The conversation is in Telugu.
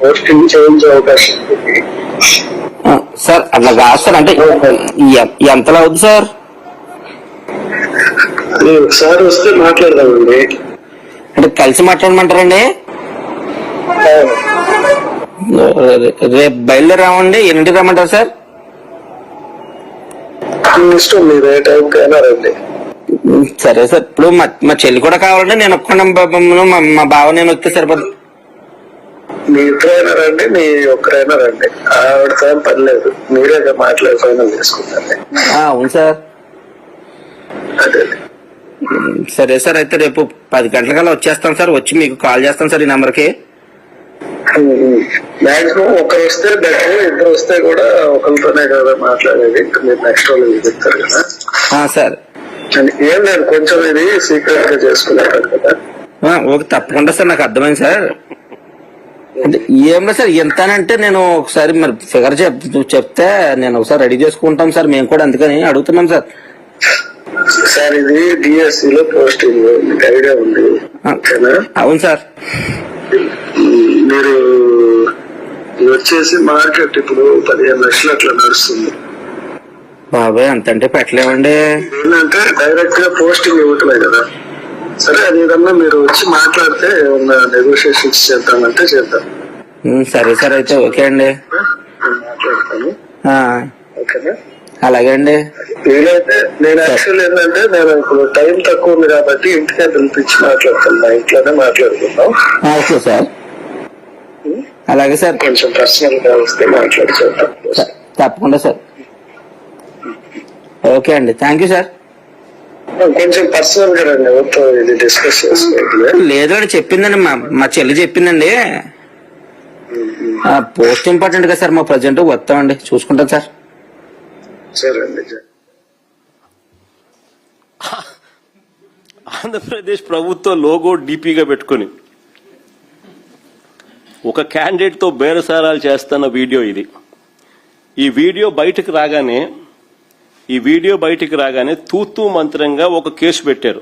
పోస్టింగ్ చేయించే అవకాశం ఉంది సార్. అట్లా కాదు సార్, అంటే ఎంతలో అవుతుంది సార్? అది ఒకసారి వస్తే మాట్లాడదామండి. అంటే కలిసి మాట్లాడమంటారండి? రేపు బయలుదేరామండి. ఎన్నింటికి రమ్మంటారు సార్? ఇష్టం, మీరు ఏ టైంకి అయినా రండి. సరే సార్. ఇప్పుడు మా చెల్లి కూడా కావాలండి. నేను ఒక్కడే, మా బావ నేను వస్తే సరిపోతుంది. మీ ఇద్దరైనా రండి, మీ ఒక్కరైనా రండి, ఆవిడతో ఏం పని లేదు. మీరే మాట్లాడి ఫైనల్ చేసుకుంటారు. అవును సార్. అదే సరే సార్, అయితే రేపు 10 గంటలకల్లా వచ్చేస్తాను సార్. వచ్చి మీకు కాల్ చేస్తాను సార్ ఈ నెంబర్కి. మాక్సిమం ఒకరు వస్తే బెటర్, ఇద్దరు వస్తే కూడా ఒకరితోనే కదా మాట్లాడేది. మీరు నెక్స్ట్ వాళ్ళు చెప్తారు కదా సార్. ఏం లేదు, కొంచెం ఇది సీక్రెట్ గా చేసుకున్నారు కదా. ఓకే, తప్పకుండా సార్. నాకు అర్థమైంది సార్. అంటే ఏం లేదు సార్, ఎంతనంటే నేను ఒకసారి మరి ఫిగర్ చెప్తే నేను ఒకసారి రెడీ చేసుకుంటాం సార్. మేము కూడా అందుకని అడుగుతున్నాం సార్. సార్ ఇది డిఎస్సి లో పోస్టింగ్, మీకు ఐడియా ఉంది? అవును సార్. మీరు ఇది వచ్చేసి మార్కెట్ ఇప్పుడు 15 లక్షలు అట్లా నడుస్తుంది. బాబాయ్ అంతంటే పెట్టలేమండి. ఏంటంటే డైరెక్ట్ గా పోస్టింగ్ ఇవ్వట్లే కదా. సరే, అది ఏదన్నా మీరు వచ్చి మాట్లాడితే ఏమన్నా నెగోషియేషన్స్ చేద్దామంటే చేద్దాం. సరే సార్, అయితే ఓకే అండి. మాట్లాడతాను. ఓకేనా? అలాగే అండి. వీలైతే నేను యాక్చువల్ ఏంటంటే నేను ఇప్పుడు టైం తక్కువ ఉంది కాబట్టి ఇంటికే పిలిపించి మాట్లాడతాను. మా ఇంట్లోనే మాట్లాడుకుందాం. Okay sir. అలాగే సార్. కొంచెం పర్సనల్ గా వస్తే మాట్లాడి చేద్దాం. తప్పకుండా సార్. ఓకే అండి, థ్యాంక్ యూ సార్. కొంచెం పర్సనల్ గా రండి, ఎవరితో ఇది డిస్కస్ చేసుకోవాలి. లేదండి, చెప్పిందండి మా చెల్లి చెప్పిందండి. పోస్ట్ ఇంపార్టెంట్ కదా సార్. మా ప్రజెంట్ వస్తామండి, చూసుకుంటాం సార్. సరే అండి. ఆంధ్రప్రదేశ్ ప్రభుత్వ లోగో డీపీగా పెట్టుకుని ఒక క్యాండిడేట్ తో బేరసారాలు చేస్తున్న వీడియో ఇది. ఈ వీడియో బయటకు రాగానే తూతూ మంత్రంగా ఒక కేసు పెట్టారు.